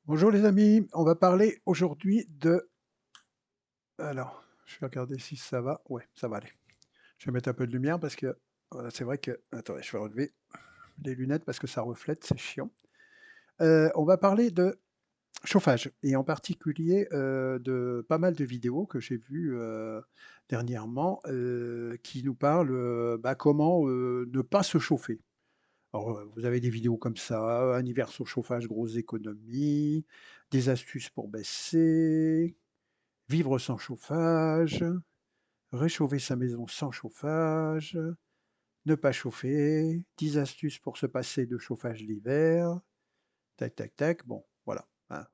Bonjour les amis, on va parler aujourd'hui de... Alors, je vais regarder si ça va. Ouais, ça va aller. Je vais mettre un peu de lumière parce que c'est vrai que... Attendez, je vais relever les lunettes parce que ça reflète, c'est chiant. On va parler de chauffage et en particulier de pas mal de vidéos que j'ai vues dernièrement qui nous parlent comment ne pas se chauffer. Alors, vous avez des vidéos comme ça, un hiver sans chauffage, grosse économie, des astuces pour baisser, vivre sans chauffage, réchauffer sa maison sans chauffage, ne pas chauffer, 10 astuces pour se passer de chauffage l'hiver, tac, tac, tac. Bon, voilà, hein.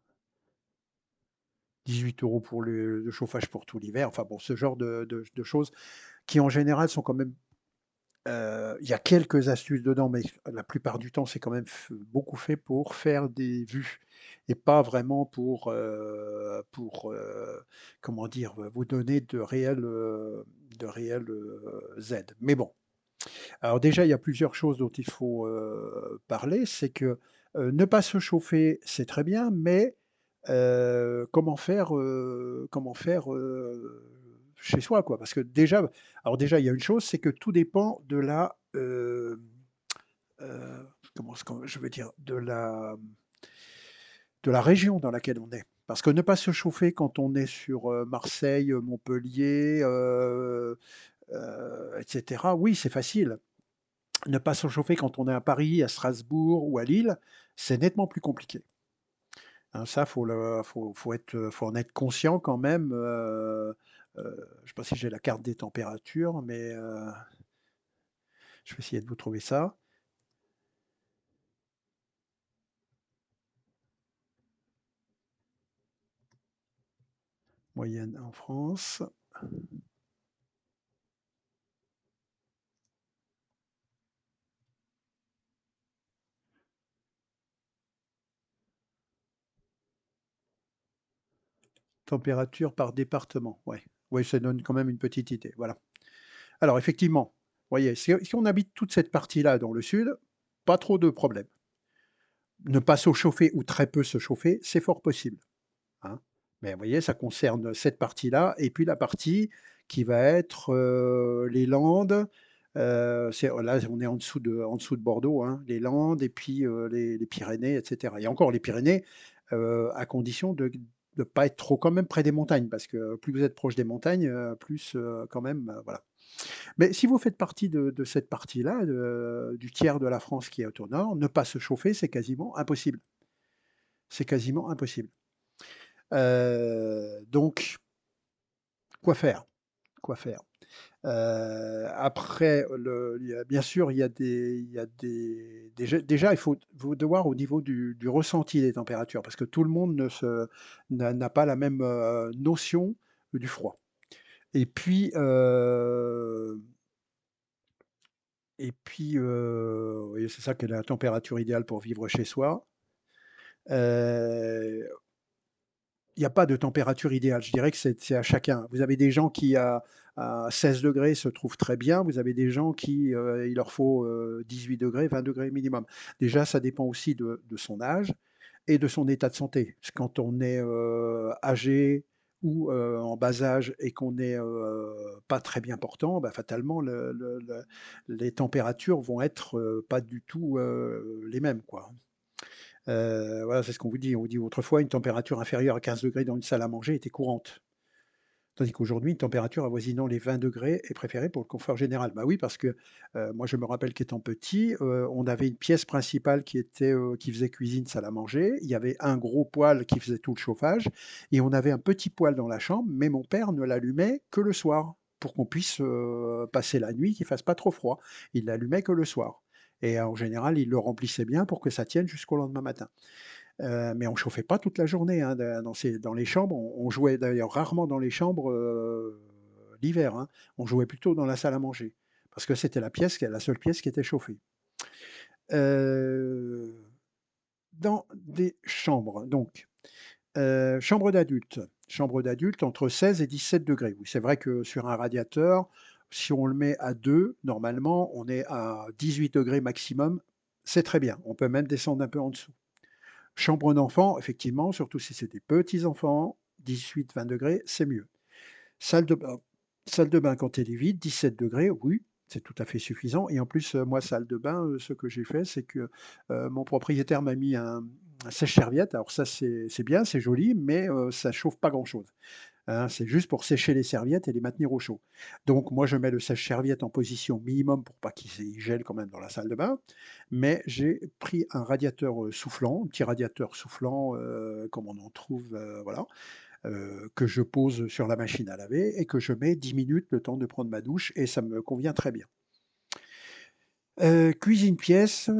18 € pour le chauffage pour tout l'hiver. Enfin bon, ce genre de choses qui en général sont quand même... il y a quelques astuces dedans, mais la plupart du temps, c'est quand même beaucoup fait pour faire des vues et pas vraiment pour comment dire, vous donner de réelles aides. Mais bon, alors déjà, il y a plusieurs choses dont il faut parler. C'est que ne pas se chauffer, c'est très bien, mais comment faire chez soi, quoi? Parce que déjà, alors déjà, il y a une chose, c'est que tout dépend de heu, comment je veux dire? De la région dans laquelle on est. Parce que ne pas se chauffer quand on est sur Marseille, Montpellier, et cetera, oui, c'est facile. Ne pas se chauffer quand on est à Paris, à Strasbourg ou à Lille, c'est nettement plus compliqué. Hein, ça, faut en être conscient quand même. Je ne sais pas si j'ai la carte des températures, mais je vais essayer de vous trouver ça. Moyenne en France. Température par département, ouais. Oui, ça donne quand même une petite idée, voilà. Alors effectivement, voyez, si on habite toute cette partie-là dans le sud, pas trop de problèmes. Ne pas se chauffer ou très peu se chauffer, c'est fort possible. Hein. Mais vous voyez, ça concerne cette partie-là et puis la partie qui va être, les Landes, c'est là, on est en dessous de Bordeaux, hein, les Landes et puis, les Pyrénées et cetera et encore les Pyrénées, à condition de ne pas être trop quand même près des montagnes parce que plus vous êtes proche des montagnes, plus, quand même, voilà. Mais si vous faites partie de cette partie-là, du tiers de la France qui est au nord, ne pas se chauffer, c'est quasiment impossible. C'est quasiment impossible. Donc quoi faire? Quoi faire? Après il y a bien sûr, il y a des déjà il faut devoir au niveau du ressenti des températures parce que tout le monde ne se n'a pas la même, notion du froid et puis, oui, c'est ça, quelle est la température idéale pour vivre chez soi? Heu Il y a pas de température idéale. Je dirais que c'est à chacun. Vous avez des gens qui à 16 degrés se trouvent très bien. Vous avez des gens qui, il leur faut, 18 degrés, 20 degrés minimum. Déjà, ça dépend aussi de son âge et de son état de santé. Parce que quand on est, âgé ou, en bas âge et qu'on est, pas très bien portant, bah, fatalement les températures vont être, pas du tout, les mêmes, quoi. Voilà, c'est ce qu'on vous dit. On vous dit autrefois une température inférieure à 15 degrés dans une salle à manger était courante. Tandis qu'aujourd'hui, une température avoisinant les 20 degrés est préférée pour le confort général. Bah oui, parce que, moi je me rappelle qu'étant petit, on avait une pièce principale qui faisait cuisine, salle à manger. Il y avait un gros poêle qui faisait tout le chauffage et on avait un petit poêle dans la chambre, mais mon père ne l'allumait que le soir pour qu'on puisse, passer la nuit, qu'il fasse pas trop froid. Il l'allumait que le soir et en général, il le remplissait bien pour que ça tienne jusqu'au lendemain matin. Mais on chauffait pas toute la journée, hein, dans les chambres. On jouait d'ailleurs rarement dans les chambres, l'hiver, hein. On jouait plutôt dans la salle à manger parce que c'était la seule pièce qui était chauffée. Heu, dans des chambres donc, chambre d'adulte entre 16 et 17 degrés. Oui, c'est vrai que sur un radiateur, si on le met à 2, normalement, on est à 18 degrés maximum. C'est très bien. On peut même descendre un peu en dessous. Chambre d'enfant, effectivement, surtout si c'est des petits enfants, 18-20 degrés, c'est mieux. Salle de bain salle de bain quand elle est vide, 17 degrés, oui, c'est tout à fait suffisant et en plus, moi, salle de bain, ce que j'ai fait, c'est que, mon propriétaire m'a mis un sèche-serviette. Alors ça, c'est bien, c'est joli, mais ça chauffe pas grand-chose, hein. C'est juste pour sécher les serviettes et les maintenir au chaud. Donc moi, je mets le sèche-serviette en position minimum pour pas qu'il gèle quand même dans la salle de bain, mais j'ai pris un radiateur, soufflant, un petit radiateur soufflant, comme on en trouve, voilà, que je pose sur la machine à laver et que je mets 10 minutes le temps de prendre ma douche et ça me convient très bien. Cuisine pièce,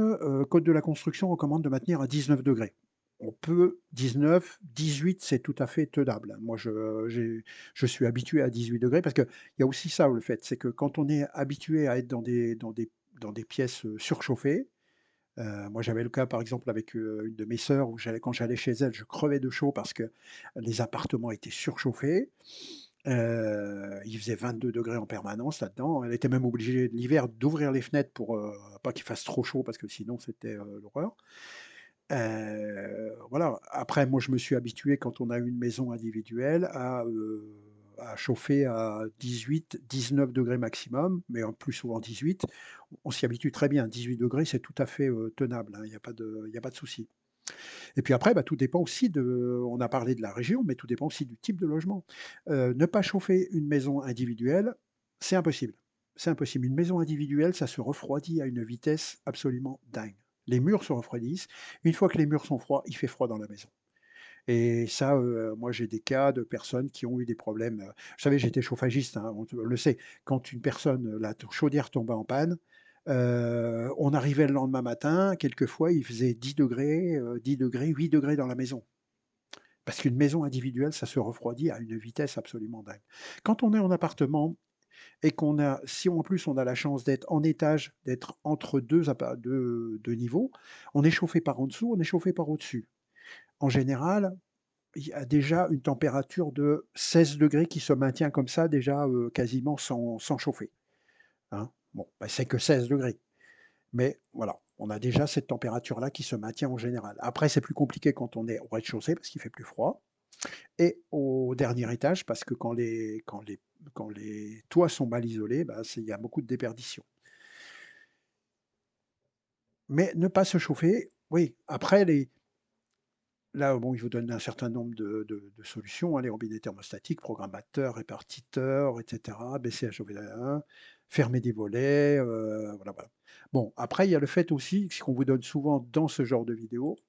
code de la construction recommande de maintenir à 19 degrés. On peut 19-18, c'est tout à fait tenable, hein. Moi je suis habitué à 18 degrés parce qu'il y a aussi ça le fait, c'est que quand on est habitué à être dans des pièces, surchauffées, moi j'avais le cas par exemple avec, une de mes sœurs où quand j'allais chez elle, je crevais de chaud parce que les appartements étaient surchauffés. Il faisait 22 degrés en permanence là-dedans. Elle était même obligée l'hiver d'ouvrir les fenêtres pour, pas qu'il fasse trop chaud parce que sinon c'était, l'horreur. Voilà. Après moi je me suis habitué quand on a une maison individuelle à chauffer à 18-19 degrés maximum, mais en plus souvent 18. On s'y habitue très bien. 18 degrés, c'est tout à fait, tenable, hein, il y a pas de souci. Et puis après, bah, tout dépend aussi on a parlé de la région, mais tout dépend aussi du type de logement. Ne pas chauffer une maison individuelle, c'est impossible. C'est impossible. Une maison individuelle, ça se refroidit à une vitesse absolument dingue. Les murs se refroidissent. Une fois que les murs sont froids, il fait froid dans la maison. Et ça, moi j'ai des cas de personnes qui ont eu des problèmes, vous savez, j'étais chauffagiste, hein, on le sait. Quand une personne, la chaudière tombait en panne, on arrivait le lendemain matin, quelquefois il faisait 10 degrés, 10 degrés, 8 degrés dans la maison. Parce qu'une maison individuelle, ça se refroidit à une vitesse absolument dingue. Quand on est en appartement et si en plus on a la chance d'être en étage, d'être entre 2 niveaux, on est chauffé par en dessous, on est chauffé par au-dessus. En général, il y a déjà une température de 16 degrés qui se maintient comme ça déjà, quasiment sans chauffer, hein. Bon, bah, c'est que 16 degrés, mais voilà, on a déjà cette température-là qui se maintient en général. Après, c'est plus compliqué quand on est au rez-de-chaussée parce qu'il fait plus froid et au dernier étage parce que quand les toits sont mal isolés, bah, il y a beaucoup de déperdition. Mais ne pas se chauffer, oui, après là, bon, il vous donne un certain nombre de solutions, hein, les robinets thermostatiques, programmateurs, répartiteurs, et cetera, baisser, chauffer, fermer des volets, voilà, voilà. Bon, après, il y a le fait aussi, ce qu'on vous donne souvent dans ce genre de vidéo,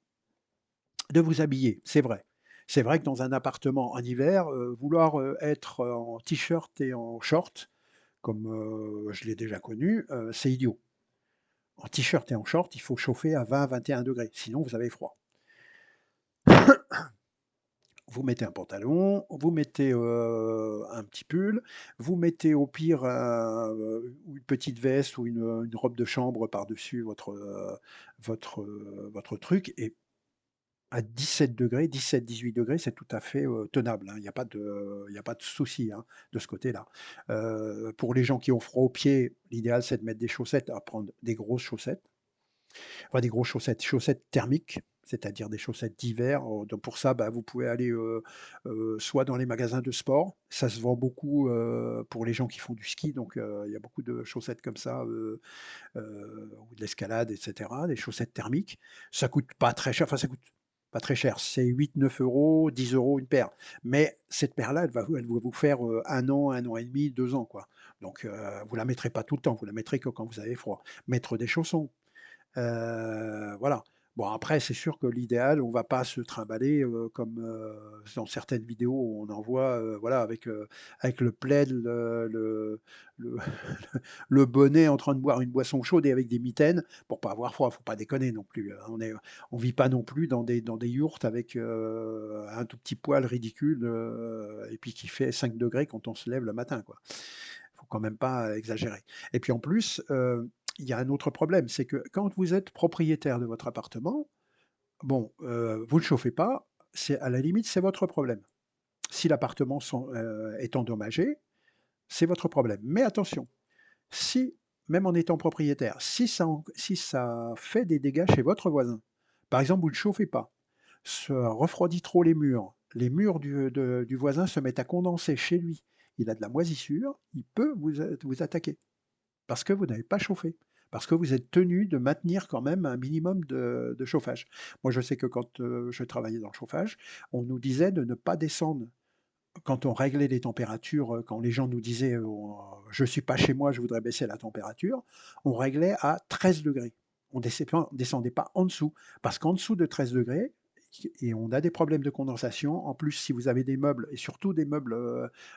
de vous habiller, c'est vrai. C'est vrai que dans un appartement en hiver, vouloir, être, en t-shirt et en short, comme, je l'ai déjà connu, c'est idiot. En t-shirt et en short, il faut chauffer à 20-21 degrés, sinon vous avez froid. Vous mettez un pantalon, vous mettez, un petit pull, vous mettez au pire, une petite veste ou une robe de chambre par-dessus votre truc et à 17 degrés, 17-18 degrés, c'est tout à fait, tenable, hein. Il y a pas de souci, hein, de ce côté-là. Pour les gens qui ont froid aux pieds, l'idéal, c'est de mettre des chaussettes, à prendre des grosses chaussettes. Enfin des grosses chaussettes, chaussettes thermiques, c'est-à-dire des chaussettes d'hiver, donc pour ça, bah, vous pouvez aller, soit dans les magasins de sport, ça se vend beaucoup, pour les gens qui font du ski, donc il y a beaucoup de chaussettes comme ça, ou de l'escalade et cetera, des chaussettes thermiques. Ça coûte pas très cher, enfin ça coûte pas très cher, c'est 8-9 €, 10 € une paire. Mais cette paire-là, elle va vous faire, 1 an et demi, 2 ans, quoi. Donc vous la mettrez pas tout le temps, vous la mettrez que quand vous avez froid. Mettre des chaussons. Voilà. Bon après c'est sûr que l'idéal, on va pas se trimballer, comme, dans certaines vidéos où on en voit, voilà avec le plaid, le le bonnet en train de boire une boisson chaude et avec des mitaines pour pas avoir froid. Faut pas déconner non plus, hein. On vit pas non plus dans des yourtes avec, un tout petit poêle ridicule, et puis qui fait 5 degrés quand on se lève le matin, quoi. Faut quand même pas exagérer et puis en plus, il y a un autre problème, c'est que quand vous êtes propriétaire de votre appartement, bon, vous ne chauffez pas, c'est à la limite, c'est votre problème. Si l'appartement est endommagé, c'est votre problème. Mais attention, si, même en étant propriétaire, si ça fait des dégâts chez votre voisin, par exemple, vous ne chauffez pas, se refroidit trop les murs du voisin se mettent à condenser chez lui, il a de la moisissure, il peut vous attaquer parce que vous n'avez pas chauffé, parce que vous êtes tenu de maintenir quand même un minimum de chauffage. Moi, je sais que quand, je travaillais dans le chauffage, on nous disait de ne pas descendre quand on réglait les températures, quand les gens nous disaient, «Je suis pas chez moi, je voudrais baisser la température», on réglait à 13 degrés. On descendait pas en dessous, parce qu'en dessous de 13 degrés, et on a des problèmes de condensation. En plus, si vous avez des meubles et surtout des meubles,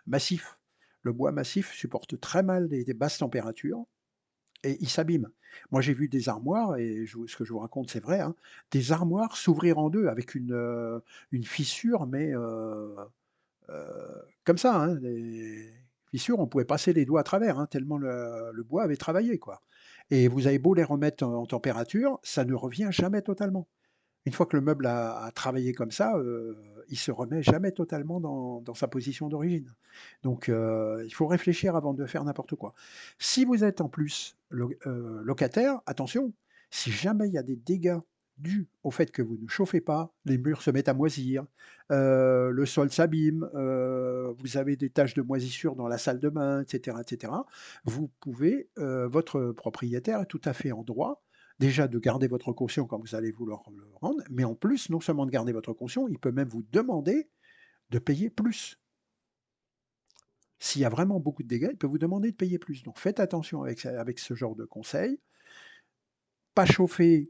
massifs, le bois massif supporte très mal des basses températures et il s'abîme. Moi, j'ai vu des armoires et ce que je vous raconte, c'est vrai, hein, des armoires s'ouvrir en 2 avec une fissure, mais comme ça, hein, les fissures, on pouvait passer les doigts à travers, hein, tellement le bois avait travaillé, quoi. Et vous avez beau les remettre en température, ça ne revient jamais totalement. Une fois que le meuble a travaillé comme ça, il se remet jamais totalement dans sa position d'origine. Donc il faut réfléchir avant de faire n'importe quoi. Si vous êtes en plus locataire, attention, si jamais il y a des dégâts dus au fait que vous ne chauffez pas, les murs se mettent à moisir, le sol s'abîme, vous avez des taches de moisissure dans la salle de bain et cetera, vous pouvez, votre propriétaire est tout à fait en droit déjà de garder votre caution quand vous allez vouloir le rendre, mais en plus, non seulement de garder votre caution, il peut même vous demander de payer plus. S'il y a vraiment beaucoup de dégâts, il peut vous demander de payer plus. Donc faites attention avec ce genre de conseils. Pas chauffer,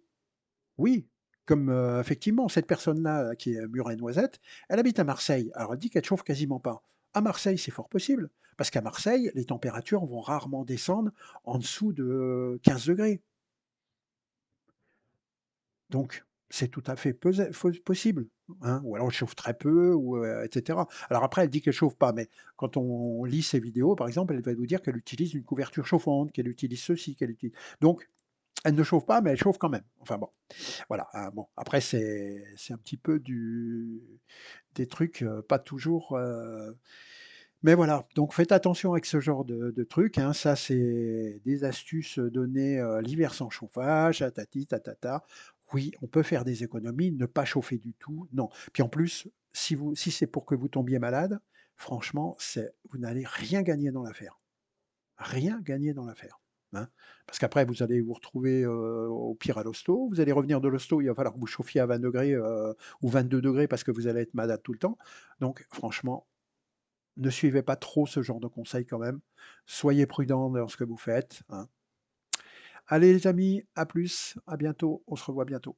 oui, comme, effectivement cette personne-là, qui est mûre et noisette, elle habite à Marseille. Alors elle dit qu'elle chauffe quasiment pas. À Marseille, c'est fort possible, parce qu'à Marseille, les températures vont rarement descendre en dessous de 15 degrés. Donc, c'est tout à fait possible, hein, ou alors elle chauffe très peu ou, et cetera. Alors après, elle dit qu'elle chauffe pas, mais quand on lit ses vidéos, par exemple, elle va vous dire qu'elle utilise une couverture chauffante, qu'elle utilise ceci, qu'elle utilise donc elle ne chauffe pas, mais elle chauffe quand même. Enfin bon, voilà, bon, après c'est un petit peu des trucs, pas toujours, mais voilà, donc faites attention avec ce genre de trucs, hein. Ça, c'est des astuces, données, l'hiver sans chauffage, tatati tatata. Oui, on peut faire des économies, ne pas chauffer du tout, non. Puis en plus, si c'est pour que vous tombiez malade, franchement, vous n'allez rien gagner dans l'affaire. Rien gagner dans l'affaire, hein. Parce qu'après vous allez vous retrouver, au pire à l'hosto, vous allez revenir de l'hosto, il va falloir que vous chauffiez à 20 degrés ou 22 degrés parce que vous allez être malade tout le temps. Donc franchement, ne suivez pas trop ce genre de conseils quand même. Soyez prudents dans ce que vous faites, hein. Allez les amis, à plus, à bientôt, on se revoit bientôt.